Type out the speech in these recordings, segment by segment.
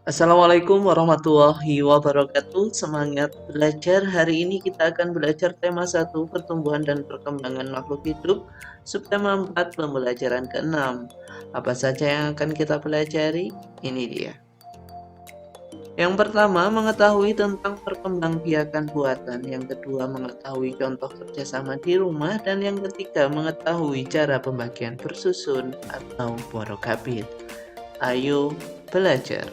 Assalamualaikum warahmatullahi wabarakatuh. Semangat belajar. Hari ini kita akan belajar tema 1, pertumbuhan dan perkembangan makhluk hidup, subtema 4, pembelajaran ke-6. Apa saja yang akan kita pelajari? Ini dia. Yang pertama, mengetahui tentang perkembangbiakan buatan. Yang kedua, mengetahui contoh kerjasama di rumah. Dan yang ketiga, mengetahui cara pembagian bersusun atau borokabit. Ayo belajar.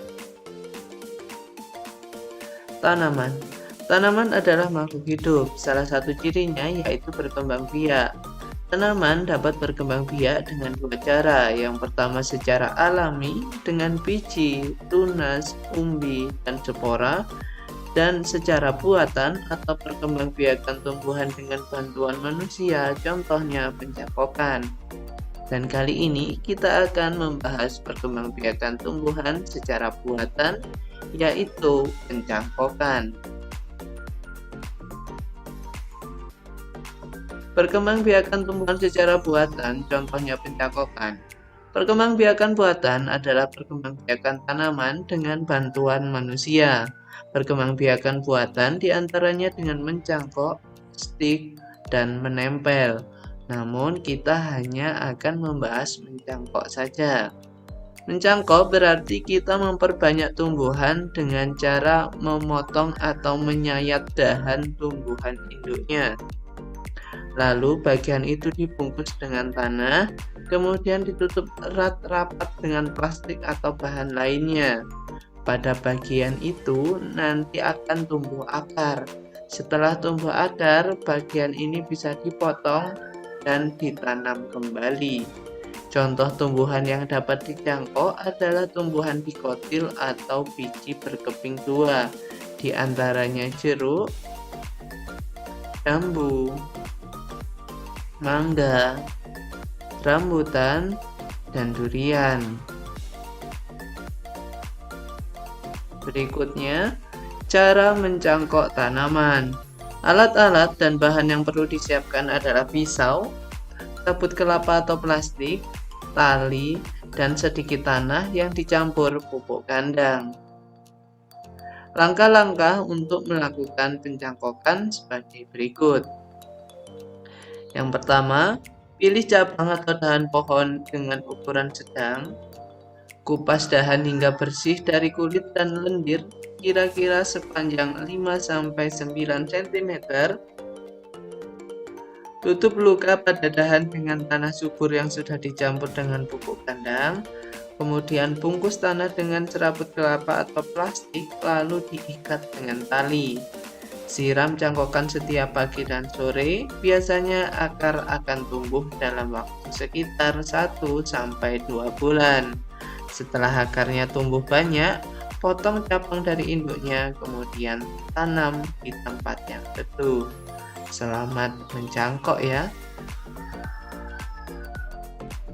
Tanaman. Tanaman adalah makhluk hidup. Salah satu cirinya yaitu berkembang biak. Tanaman dapat berkembang biak dengan dua cara. Yang pertama secara alami dengan biji, tunas, umbi, dan spora, dan secara buatan atau perkembangbiakan tumbuhan dengan bantuan manusia, contohnya pencangkokan. Dan kali ini kita akan membahas perkembangbiakan tumbuhan secara buatan, yaitu pencangkokan. Perkembangbiakan tumbuhan secara buatan, contohnya pencangkokan. Perkembangbiakan buatan adalah perkembangbiakan tanaman dengan bantuan manusia. Perkembangbiakan buatan diantaranya dengan mencangkok, stik, dan menempel. Namun kita hanya akan membahas mencangkok saja. Mencangkok berarti kita memperbanyak tumbuhan dengan cara memotong atau menyayat dahan tumbuhan induknya. Lalu bagian itu dibungkus dengan tanah, kemudian ditutup erat rapat dengan plastik atau bahan lainnya. Pada bagian itu nanti akan tumbuh akar. Setelah tumbuh akar, bagian ini bisa dipotong dan ditanam kembali. Contoh tumbuhan yang dapat dijangkau adalah tumbuhan dikotil atau biji berkeping dua, di antaranya jeruk, jambu, mangga, rambutan, dan durian. Berikutnya, cara mencangkok tanaman. Alat-alat dan bahan yang perlu disiapkan adalah pisau, sabut kelapa atau plastik, tali, dan sedikit tanah yang dicampur pupuk kandang. Langkah-langkah untuk melakukan pencangkokan sebagai berikut. Yang pertama, pilih cabang atau dahan pohon dengan ukuran sedang. Kupas dahan hingga bersih dari kulit dan lendir, kira-kira sepanjang 5-9 cm. Tutup luka pada dahan dengan tanah subur yang sudah dicampur dengan pupuk kandang. Kemudian bungkus tanah dengan serabut kelapa atau plastik, lalu diikat dengan tali. Siram cangkokan setiap pagi dan sore. Biasanya akar akan tumbuh dalam waktu sekitar 1-2 bulan. Setelah akarnya tumbuh banyak, potong cabang dari induknya, kemudian tanam di tempat yang teduh. Selamat mencangkok ya.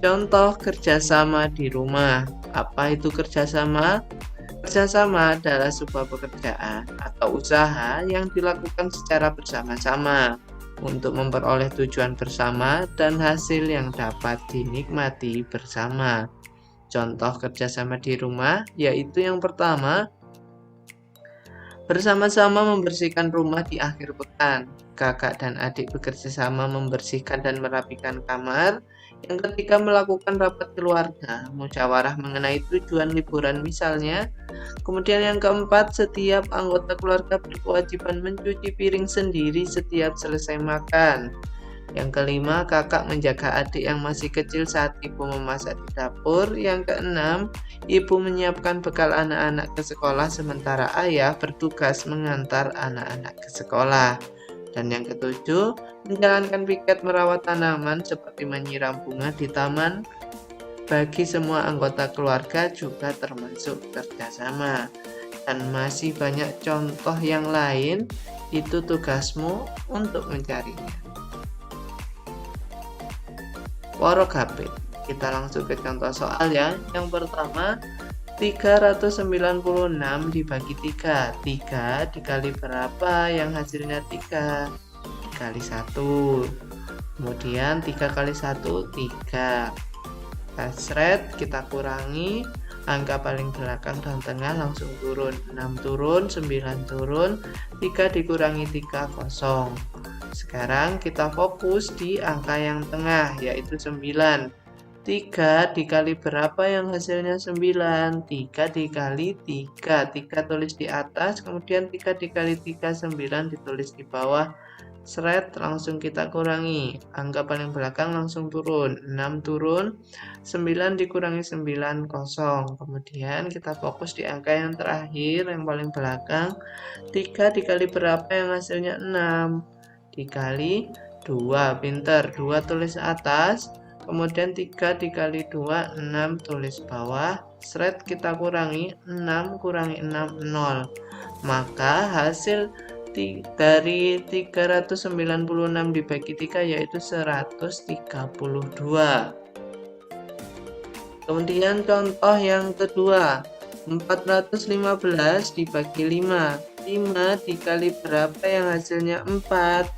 Contoh kerjasama di rumah. Apa itu kerjasama? Kerjasama adalah sebuah pekerjaan atau usaha yang dilakukan secara bersama-sama untuk memperoleh tujuan bersama dan hasil yang dapat dinikmati bersama. Contoh kerjasama di rumah yaitu yang pertama, bersama-sama membersihkan rumah di akhir pekan. Kakak dan adik bekerja sama membersihkan dan merapikan kamar. Yang ketiga, melakukan rapat keluarga, musyawarah mengenai tujuan liburan misalnya. Kemudian yang keempat, setiap anggota keluarga berkewajiban mencuci piring sendiri setiap selesai makan. Yang kelima, kakak menjaga adik yang masih kecil saat ibu memasak di dapur. Yang keenam, ibu menyiapkan bekal anak-anak ke sekolah sementara ayah bertugas mengantar anak-anak ke sekolah. Dan yang ketujuh, menjalankan piket merawat tanaman seperti menyiram bunga di taman. Bagi semua anggota keluarga juga termasuk kerjasama. Dan masih banyak contoh yang lain, itu tugasmu untuk mencarinya. Borokabit. Kita langsung ke contoh soal ya. Yang pertama, 396 dibagi 3. 3 dikali berapa yang hasilnya 3? Dikali 1. Kemudian 3 kali 1, 3. Kasret kita kurangi. Angka paling belakang dan tengah langsung turun. 6 turun, 9 turun, 3 dikurangi 3 kosong. Sekarang kita fokus di angka yang tengah, yaitu 9. 3 dikali berapa yang hasilnya 9? 3 dikali 3. 3 tulis di atas, kemudian 3 dikali 3, 9 ditulis di bawah. Seret langsung kita kurangi. Angka paling belakang langsung turun. 6 turun, 9 dikurangi 9 kosong. Kemudian kita fokus di angka yang terakhir, yang paling belakang. 3 dikali berapa yang hasilnya 6? Dikali 2. Pinter. 2 tulis atas. Kemudian 3 dikali 2, 6 tulis bawah. Seret kita kurangi. 6 kurangi 6, 0. Maka hasil dari 396 dibagi 3 yaitu 132. Kemudian contoh yang kedua, 415 dibagi 5. 5 dikali berapa yang hasilnya 4?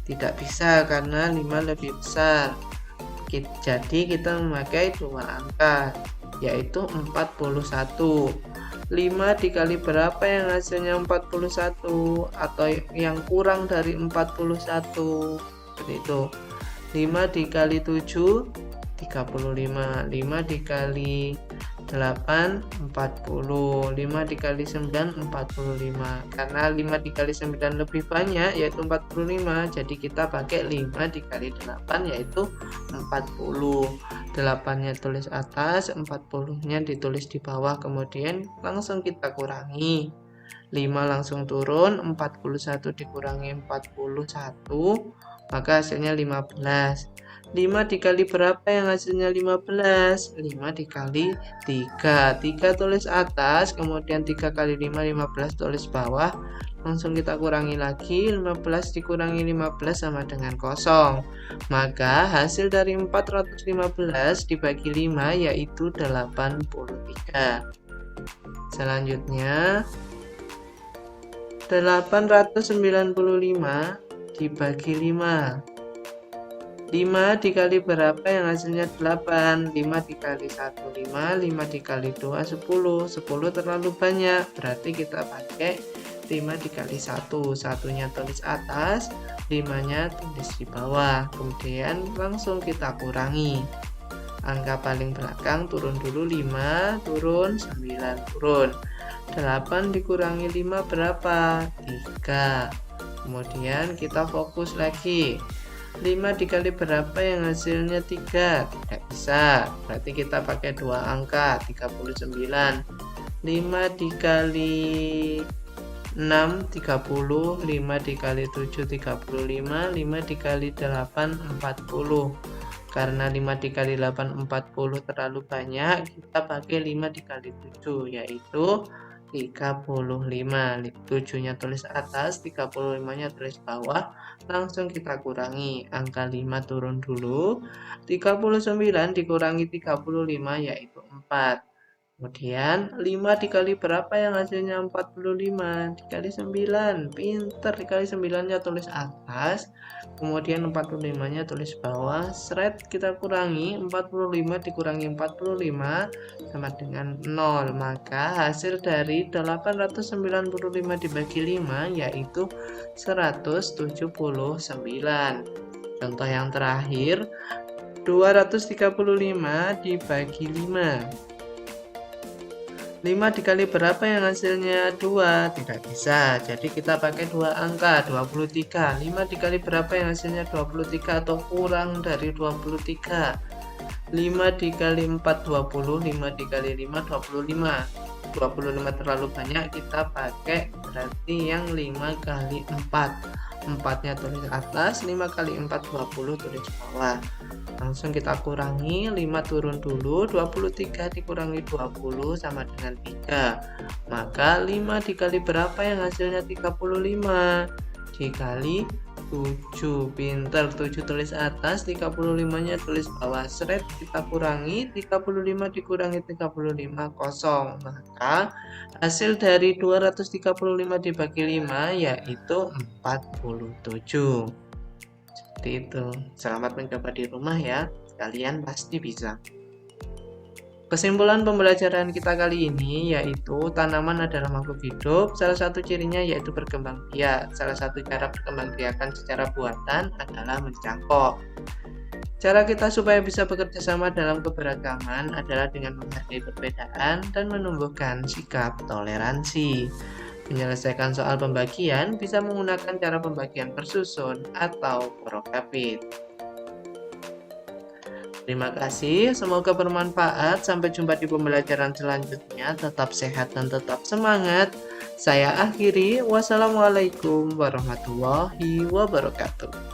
Tidak bisa karena 5 lebih besar. Jadi kita memakai dua angka, yaitu 41. 5 dikali berapa yang hasilnya 41 atau yang kurang dari 41, seperti itu. 5 dikali 7 35. 5 dikali 8 40. 5 dikali 9 45. Karena 5 dikali 9 lebih banyak yaitu 45, jadi kita pakai 5 dikali 8 yaitu 40. 8-nya tulis atas, 40-nya ditulis di bawah, kemudian langsung kita kurangi. 5 langsung turun, 41 dikurangi 41, maka hasilnya 15. 5 dikali berapa yang hasilnya 15? 5 dikali 3. 3 tulis atas, kemudian 3 kali 5, 15 tulis bawah. Langsung kita kurangi lagi, 15 dikurangi 15 sama dengan kosong. Maka hasil dari 415 dibagi 5 yaitu 83. Selanjutnya 895 dibagi 5. 5 dikali berapa yang hasilnya 8? 5 dikali 1, 5. 5 dikali 2, 10. 10 terlalu banyak, berarti kita pakai 5 dikali 1. 1-nya tulis atas, 5-nya tulis di bawah. Kemudian langsung kita kurangi. Angka paling belakang turun dulu, 5 turun, 9 turun. 8 dikurangi 5 berapa? 3. Kemudian kita fokus lagi. 5 dikali berapa yang hasilnya 3? Tidak bisa, berarti kita pakai dua angka, 39. 5 dikali 6 30, 5 dikali 7 35, 5 dikali 8 40. Karena 5 dikali 8 40 terlalu banyak, kita pakai 5 dikali 7 yaitu 35. 7-nya tulis atas, 35-nya tulis bawah. Langsung kita kurangi. Angka 5 turun dulu. 39 dikurangi 35 yaitu 4. Kemudian 5 dikali berapa yang hasilnya 45? Dikali 9. Pinter, dikali 9-nya tulis atas. Kemudian 45-nya tulis bawah. Seret kita kurangi. 45 dikurangi 45 sama dengan 0. Maka hasil dari 895 dibagi 5 yaitu 179. Contoh yang terakhir, 235 dibagi 5. 5 dikali berapa yang hasilnya 2? Tidak bisa, jadi kita pakai dua angka, 23. 5 dikali berapa yang hasilnya 23 atau kurang dari 23? 5 dikali 4 20, 5 dikali 5 25. 25 terlalu banyak, kita pakai berarti yang 5 kali 4. 4-nya tulis atas, 5 kali 4 20 tulis bawah. Langsung kita kurangi, 5 turun dulu, 23 dikurangi 20 sama dengan 3. Maka 5 dikali berapa yang hasilnya 35? Dikali 7. Pinter, 7 tulis atas, 35-nya tulis bawah. Seret kita kurangi, 35 dikurangi 35 kosong. Maka hasil dari 235 dibagi 5 yaitu 47. Seperti itu. Selamat mencoba di rumah ya. Kalian pasti bisa. Kesimpulan pembelajaran kita kali ini yaitu tanaman adalah makhluk hidup. Salah satu cirinya yaitu berkembang biak. Salah satu cara berkembang biakan secara buatan adalah mencangkok. Cara kita supaya bisa bekerja sama dalam keberagaman adalah dengan menghargai perbedaan dan menumbuhkan sikap toleransi. Menyelesaikan soal pembagian bisa menggunakan cara pembagian bersusun atau porokapit. Terima kasih, semoga bermanfaat. Sampai jumpa di pembelajaran selanjutnya. Tetap sehat dan tetap semangat. Saya akhiri. Wassalamualaikum warahmatullahi wabarakatuh.